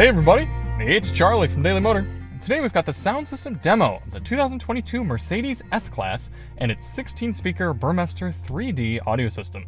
Hey everybody, it's Charlie from Daily Motor. And today we've got the sound system demo of the 2022 Mercedes S-Class and its 16-speaker Burmester 3D audio system.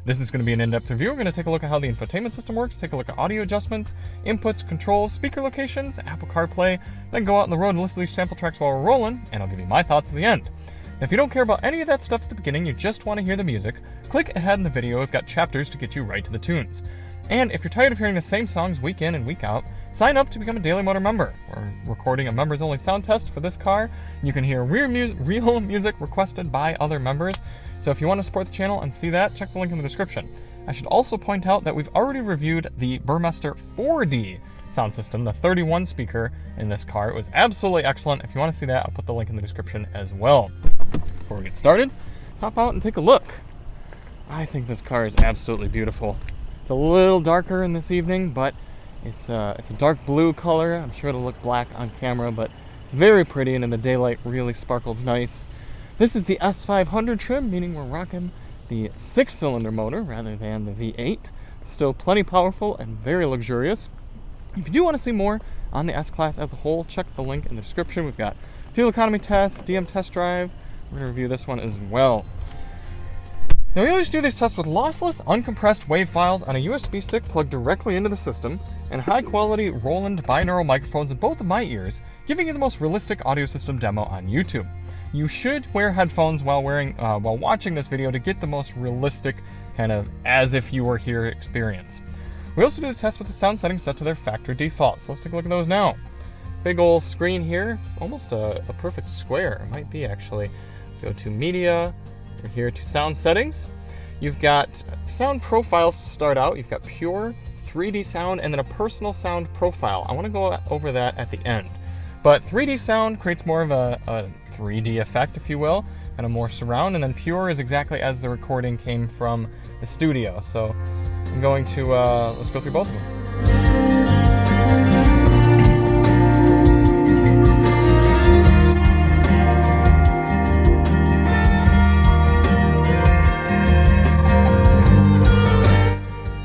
This is going to be an in-depth review. We're going to take a look at how the infotainment system works, take a look at audio adjustments, inputs, controls, speaker locations, Apple CarPlay, then go out on the road and listen to these sample tracks while we're rolling, and I'll give you my thoughts at the end. If you don't care about any of that stuff at the beginning, you just want to hear the music, click ahead in the video. We've got chapters to get you right to the tunes. And if you're tired of hearing the same songs week in and week out, sign up to become a Daily Motor member. We're recording a members-only sound test for this car. You can hear real music requested by other members. So if you want to support the channel and see that, check the link in the description. I should also point out that we've already reviewed the Burmester 4D sound system, the 31 speaker in this car. It was absolutely excellent. If you want to see that, I'll put the link in the description as well. Before we get started, hop out and take a look. I think this car is absolutely beautiful. It's a little darker in this evening, but it's a dark blue color. I'm sure it'll look black on camera, but it's very pretty, and in the daylight really sparkles nice. This is the S500 trim, meaning we're rocking the 6-cylinder motor rather than the V8. Still plenty powerful and very luxurious. If you do want to see more on the S-Class as a whole, check the link in the description. We've got fuel economy test, DM test drive. We're going to review this one as well. Now, we always do these tests with lossless, uncompressed WAV files on a USB stick plugged directly into the system, and high-quality Roland binaural microphones in both of my ears, giving you the most realistic audio system demo on YouTube. You should wear headphones while watching this video to get the most realistic, kind of as if you were here experience. We also do the test with the sound settings set to their factory default, so let's take a look at those now. Big old screen here, almost a perfect square. It might be actually. Go to media. We're here to sound settings. You've got sound profiles to start out. You've got pure, 3D sound, and then a personal sound profile. I want to go over that at the end. But 3D sound creates more of a 3D effect, if you will, and a more surround, and then pure is exactly as the recording came from the studio. So I'm going to, let's go through both of them.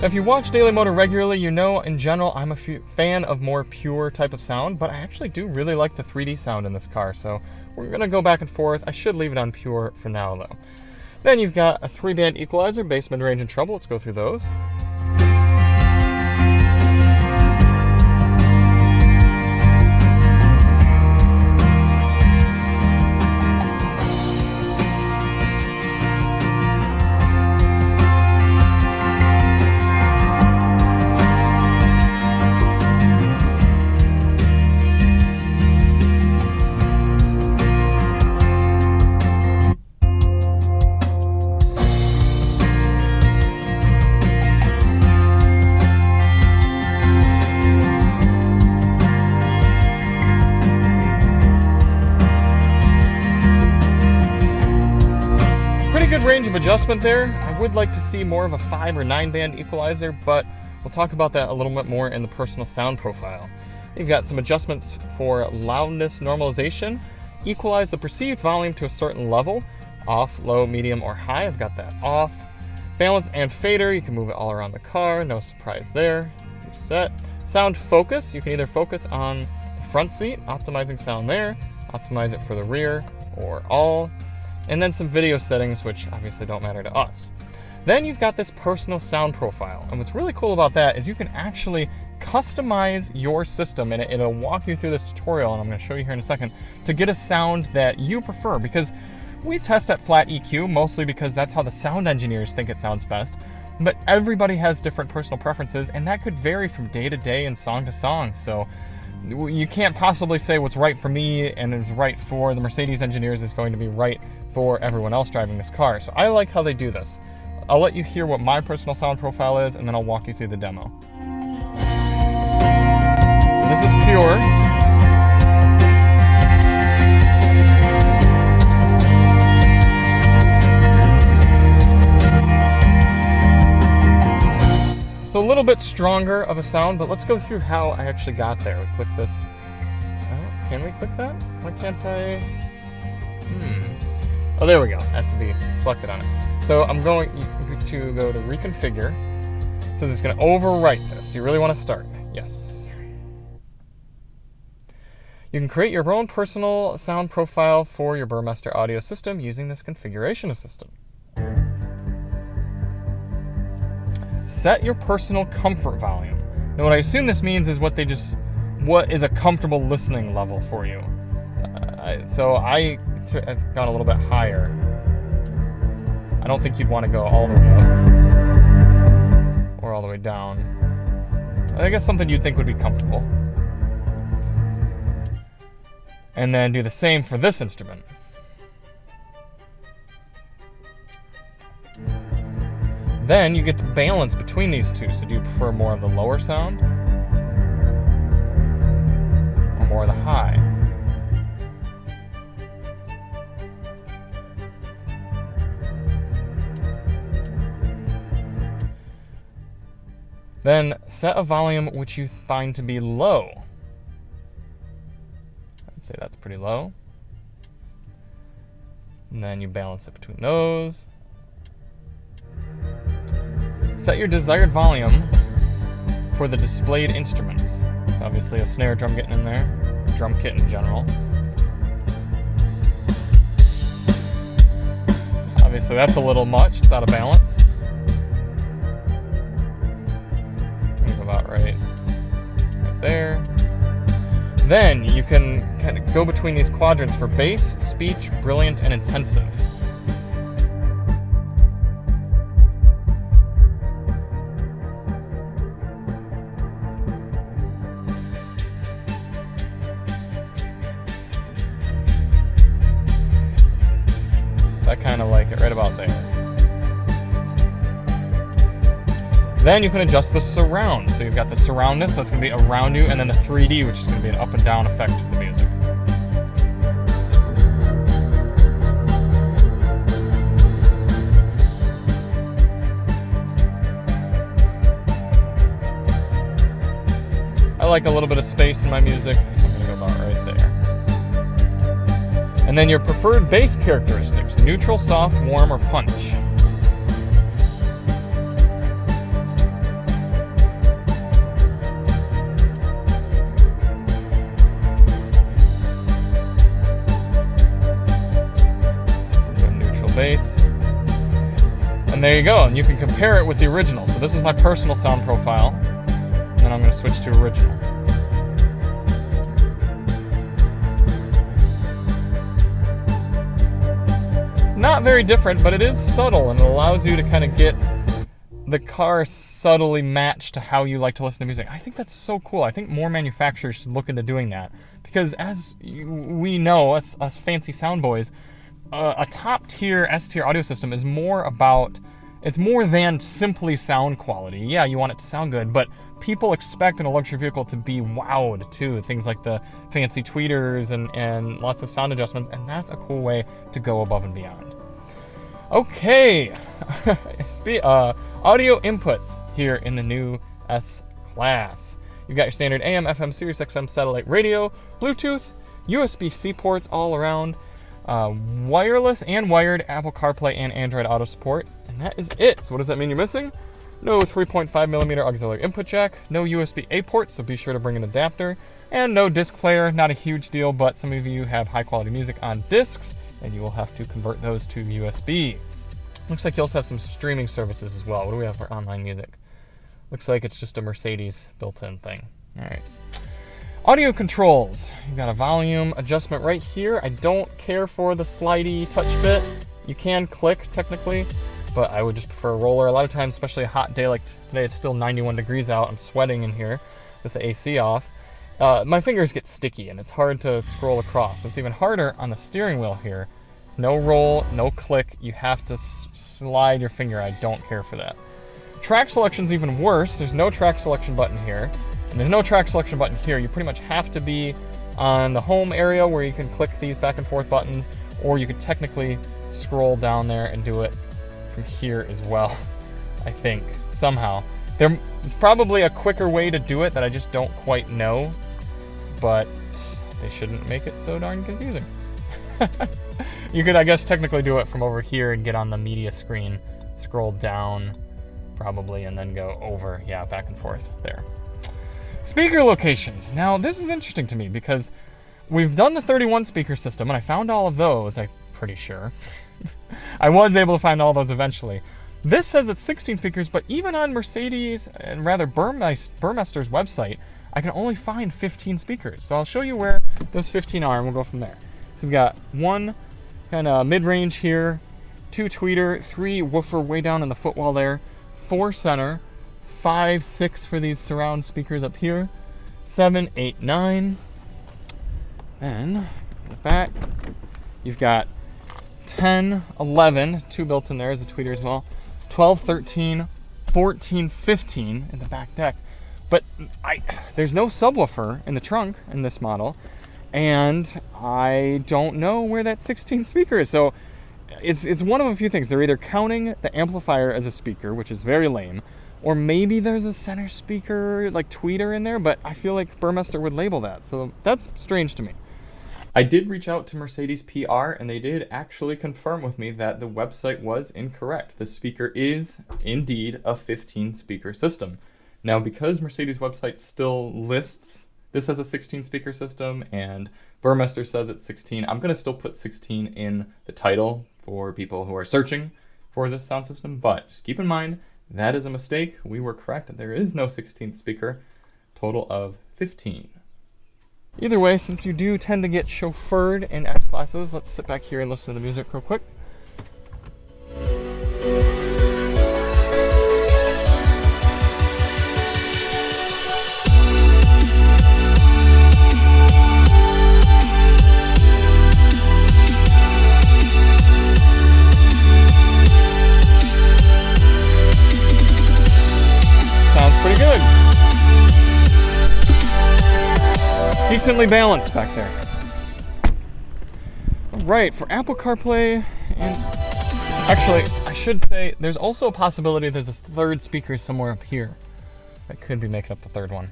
If you watch Daily Motor regularly, you know in general I'm a fan of more pure type of sound, but I actually do really like the 3D sound in this car, so we're going to go back and forth. I should leave it on pure for now though. Then you've got a 3-band equalizer, bass, mid-range, and treble. Let's go through those. Good range of adjustment there. I would like to see more of a 5 or 9-band equalizer, but we'll talk about that a little bit more in the personal sound profile. You've got some adjustments for loudness normalization. Equalize the perceived volume to a certain level, off, low, medium, or high. I've got that off. Balance and fader, you can move it all around the car, no surprise there. You're set. Sound focus, you can either focus on the front seat, optimizing sound there, optimize it for the rear, or all. And then some video settings, which obviously don't matter to us. Then you've got this personal sound profile. And what's really cool about that is you can actually customize your system, and it'll walk you through this tutorial, and I'm going to show you here in a second, to get a sound that you prefer. Because we test at flat EQ, mostly because that's how the sound engineers think it sounds best. But everybody has different personal preferences, and that could vary from day to day and song to song. So you can't possibly say what's right for me and is right for the Mercedes engineers is going to be right for everyone else driving this car. So I like how they do this. I'll let you hear what my personal sound profile is, and then I'll walk you through the demo. So this is pure. So a little bit stronger of a sound, but let's go through how I actually got there. We click this. Oh, can we click that? Why can't I? Oh, there we go. It has to be selected on it. So I'm going to go to reconfigure. So it's going to overwrite this. Do you really want to start? Yes. You can create your own personal sound profile for your Burmester audio system using this configuration assistant. Set your personal comfort volume. Now, what I assume this means is what is a comfortable listening level for you. So I've gone a little bit higher. I don't think you'd want to go all the way up or all the way down. I guess something you'd think would be comfortable. And then do the same for this instrument. Then you get to balance between these two. So do you prefer more of the lower sound or more of the high? Then set a volume which you find to be low. I'd say that's pretty low. And then you balance it between those. Set your desired volume for the displayed instruments. So obviously a snare drum getting in there, drum kit in general. Obviously that's a little much, it's out of balance. About right there. Then you can kind of go between these quadrants for bass, speech, brilliant, and intensive. I kind of like it right about there. Then you can adjust the surround. So you've got the surroundness, that's going to be around you, and then the 3D, which is going to be an up and down effect to the music. I like a little bit of space in my music, so I'm going to go about right there. And then your preferred bass characteristics: neutral, soft, warm, or punch. Bass. And there you go, and you can compare it with the original. So this is my personal sound profile, and then I'm going to switch to original. Not very different, but it is subtle, and it allows you to kind of get the car subtly matched to how you like to listen to music. I think that's so cool. I think more manufacturers should look into doing that, because as we know, us fancy sound boys, a top-tier, S-tier audio system is more than simply sound quality. Yeah, you want it to sound good, but people expect in a luxury vehicle to be wowed too. Things like the fancy tweeters and lots of sound adjustments, and that's a cool way to go above and beyond. Okay, audio inputs here in the new S-Class. You've got your standard AM, FM, Sirius XM satellite radio, Bluetooth, USB-C ports all around, wireless and wired Apple CarPlay and Android Auto support, and that is it. So what does that mean you're missing? No 3.5mm auxiliary input jack, no USB-A port, so be sure to bring an adapter, and no disc player. Not a huge deal, but some of you have high quality music on discs, and you will have to convert those to USB. Looks like you also have some streaming services as well. What do we have for online music? Looks like it's just a Mercedes built-in thing. All right. Audio controls. You've got a volume adjustment right here. I don't care for the slidey touch bit. You can click technically, but I would just prefer a roller. A lot of times, especially a hot day like today, it's still 91 degrees out. I'm sweating in here with the AC off. My fingers get sticky and it's hard to scroll across. It's even harder on the steering wheel here. It's no roll, no click. You have to slide your finger. I don't care for that. Track selection's even worse. There's no track selection button here. And there's no track selection button here. You pretty much have to be on the home area where you can click these back and forth buttons, or you could technically scroll down there and do it from here as well, I think, somehow. There's probably a quicker way to do it that I just don't quite know, but they shouldn't make it so darn confusing. You could, I guess, technically do it from over here and get on the media screen, scroll down probably, and then go over, yeah, back and forth there. Speaker locations. Now, this is interesting to me because we've done the 31 speaker system, and I found all of those, I'm pretty sure. I was able to find all those eventually. This says it's 16 speakers, but even on Mercedes, and rather Burmester's website, I can only find 15 speakers. So I'll show you where those 15 are, and we'll go from there. So we've got one kind of mid-range here, 2 tweeter, 3 woofer way down in the footwell there, 4 center, 5, 6 for these surround speakers up here, 7, 8, 9. Then, in the back, you've got 10, 11, 2 built in there as a tweeter as well, 12, 13, 14, 15 in the back deck. But there's no subwoofer in the trunk in this model, and I don't know where that 16 speaker is. So it's one of a few things. They're either counting the amplifier as a speaker, which is very lame, or maybe there's a center speaker, like tweeter in there, but I feel like Burmester would label that. So that's strange to me. I did reach out to Mercedes PR, and they did actually confirm with me that the website was incorrect. The speaker is indeed a 15 speaker system. Now, because Mercedes website still lists this as a 16 speaker system and Burmester says it's 16, I'm going to still put 16 in the title for people who are searching for this sound system, but just keep in mind that is a mistake. We were correct. There is no 16th speaker, total of 15. Either way, since you do tend to get chauffeured in S classes, let's sit back here and listen to the music real quick. Pretty good. Decently balanced back there. Alright, for Apple CarPlay, and actually, I should say, there's also a possibility there's a third speaker somewhere up here. That could be making up the third one.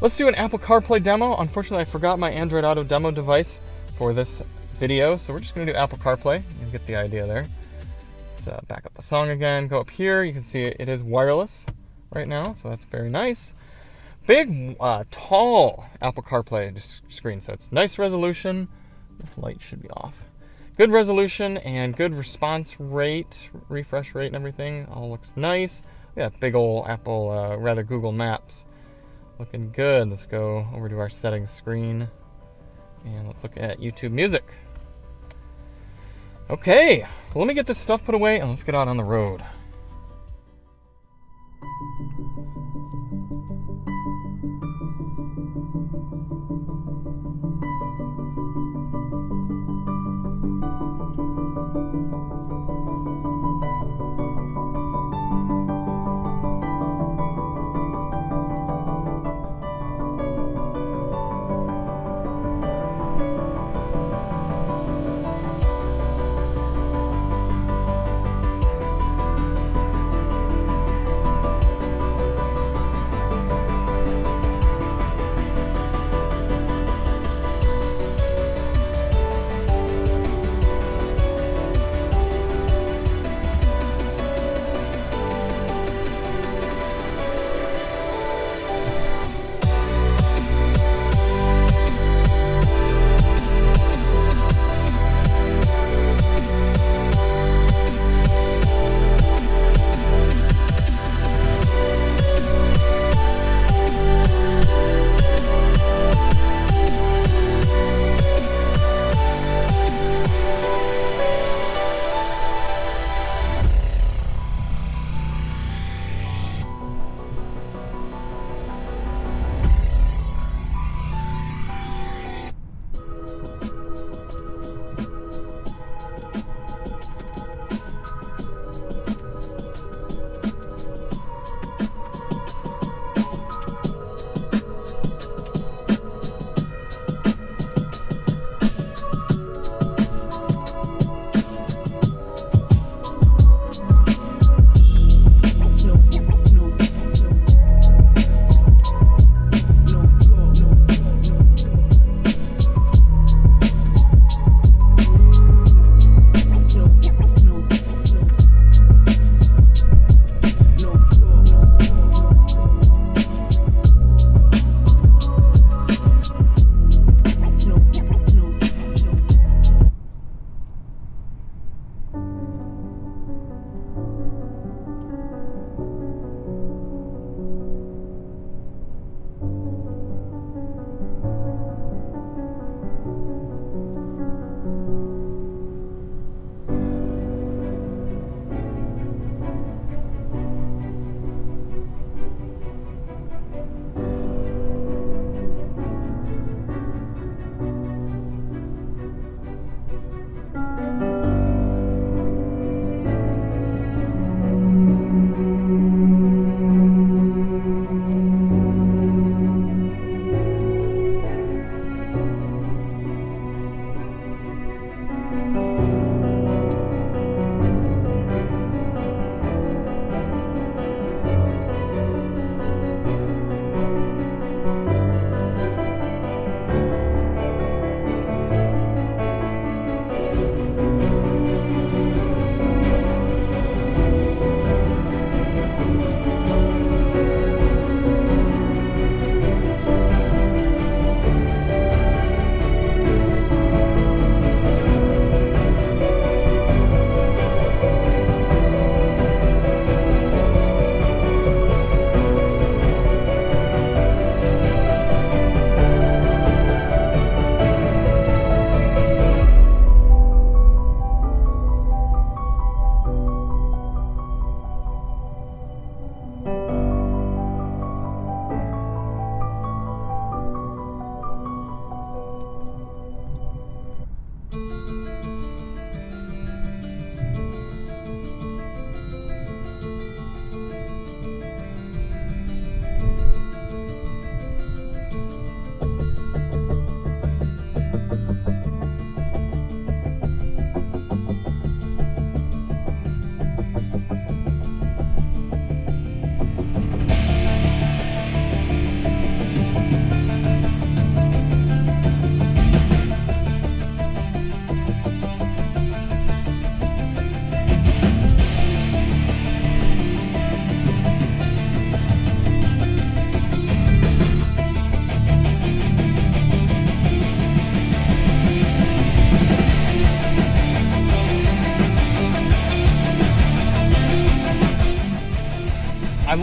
Let's do an Apple CarPlay demo. Unfortunately, I forgot my Android Auto demo device for this video, so we're just going to do Apple CarPlay. You get the idea there. Let's back up the song again, go up here. You can see it is wireless right now, so that's very nice. Big, tall Apple CarPlay screen, so it's nice resolution. This light should be off. Good resolution and good response rate, refresh rate and everything. All looks nice. Yeah, big old Apple, Google Maps. Looking good. Let's go over to our settings screen and let's look at YouTube Music. Okay, well, let me get this stuff put away and let's get out on the road.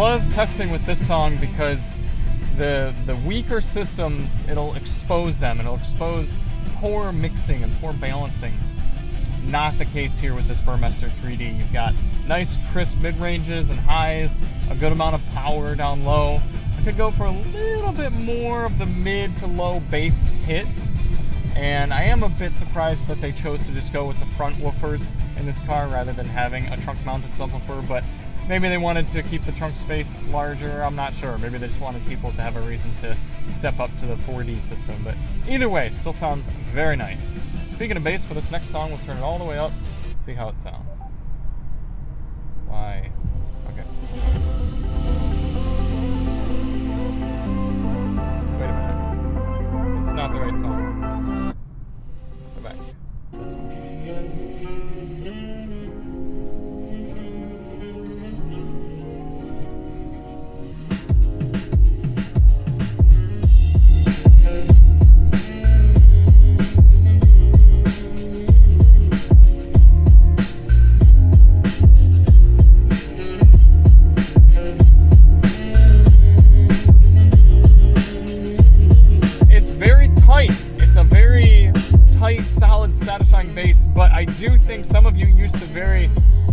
love testing with this song because the weaker systems, it'll expose them. It'll expose poor mixing and poor balancing. Not the case here with this Burmester 3D. You've got nice crisp mid-ranges and highs, a good amount of power down low. I could go for a little bit more of the mid to low bass hits, and I am a bit surprised that they chose to just go with the front woofers in this car rather than having a trunk-mounted subwoofer, but maybe they wanted to keep the trunk space larger. I'm not sure. Maybe they just wanted people to have a reason to step up to the 4D system, but either way, still sounds very nice. Speaking of bass, for this next song, we'll turn it all the way up, see how it sounds. Why? Okay. Wait a minute. This is not the right song. Go back. This one. Bass, but I do think some of you used to very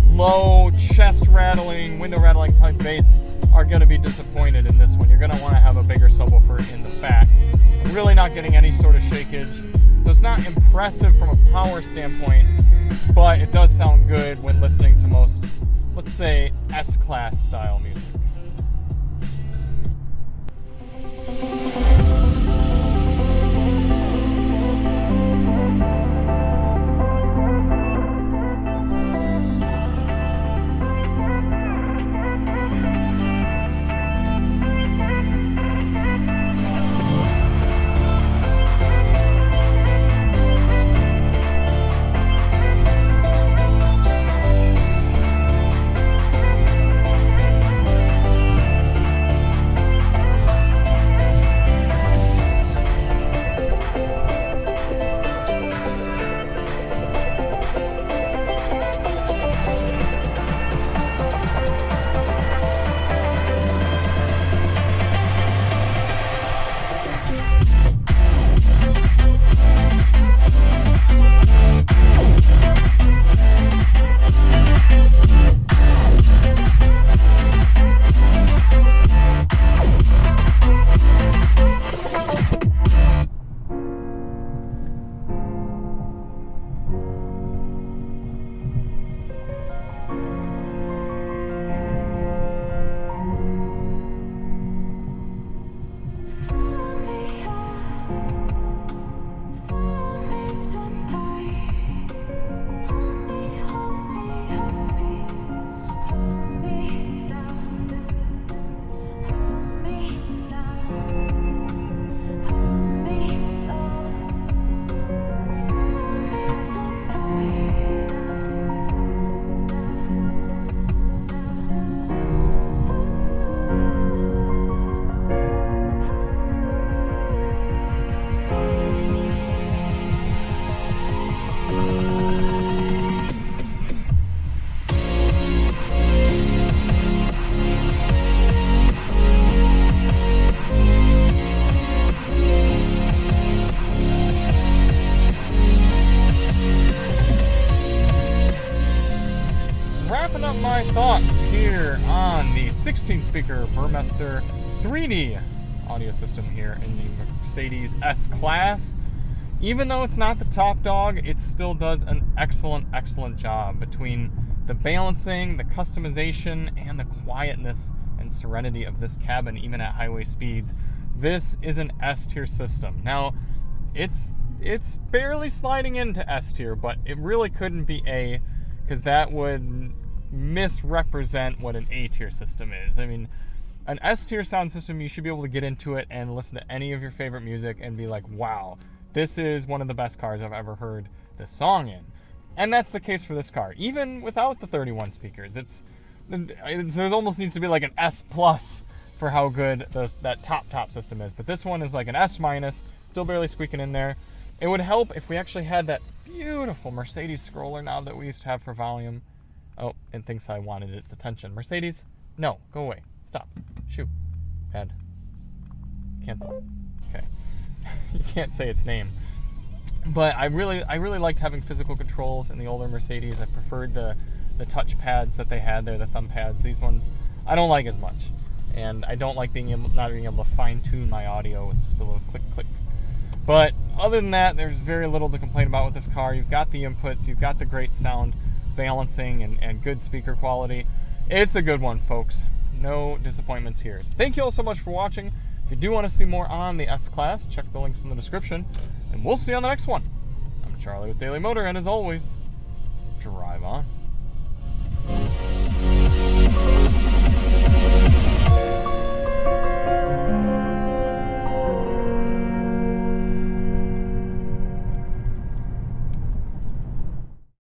low chest rattling, window rattling type bass are going to be disappointed in this one. You're going to want to have a bigger subwoofer in the back. I'm really not getting any sort of shakeage, so it's not impressive from a power standpoint, but it does sound good when listening to most, let's say, S-Class style music. My thoughts here on the 16-speaker Burmester 3D audio system here in the Mercedes S-Class. Even though it's not the top dog, it still does an excellent job between the balancing, the customization, and the quietness and serenity of this cabin, even at highway speeds. This is an S-tier system. Now, it's barely sliding into S-tier, but it really couldn't be A, because that would misrepresent what an A-tier system is. I mean, an S-tier sound system, you should be able to get into it and listen to any of your favorite music and be like, wow, this is one of the best cars I've ever heard this song in. And that's the case for this car. Even without the 31 speakers, there almost needs to be like an S plus for how good that top system is. But this one is like an S minus, still barely squeaking in there. It would help if we actually had that beautiful Mercedes scroller knob that we used to have for volume. Oh, it thinks I wanted its attention. Mercedes, no, go away. Stop. Shoot. Pad. Cancel. Okay. You can't say its name. But I really liked having physical controls in the older Mercedes. I preferred the touch pads that they had there, the thumb pads. These ones I don't like as much. And I don't like not being able to fine-tune my audio with just a little click, click. But other than that, there's very little to complain about with this car. You've got the inputs, you've got the great sound balancing and good speaker quality. It's a good one, folks. No disappointments here. So thank you all so much for watching. If you do want to see more on the S-Class, check the links in the description. And we'll see you on the next one. I'm Charlie with Daily Motor, and as always, drive on.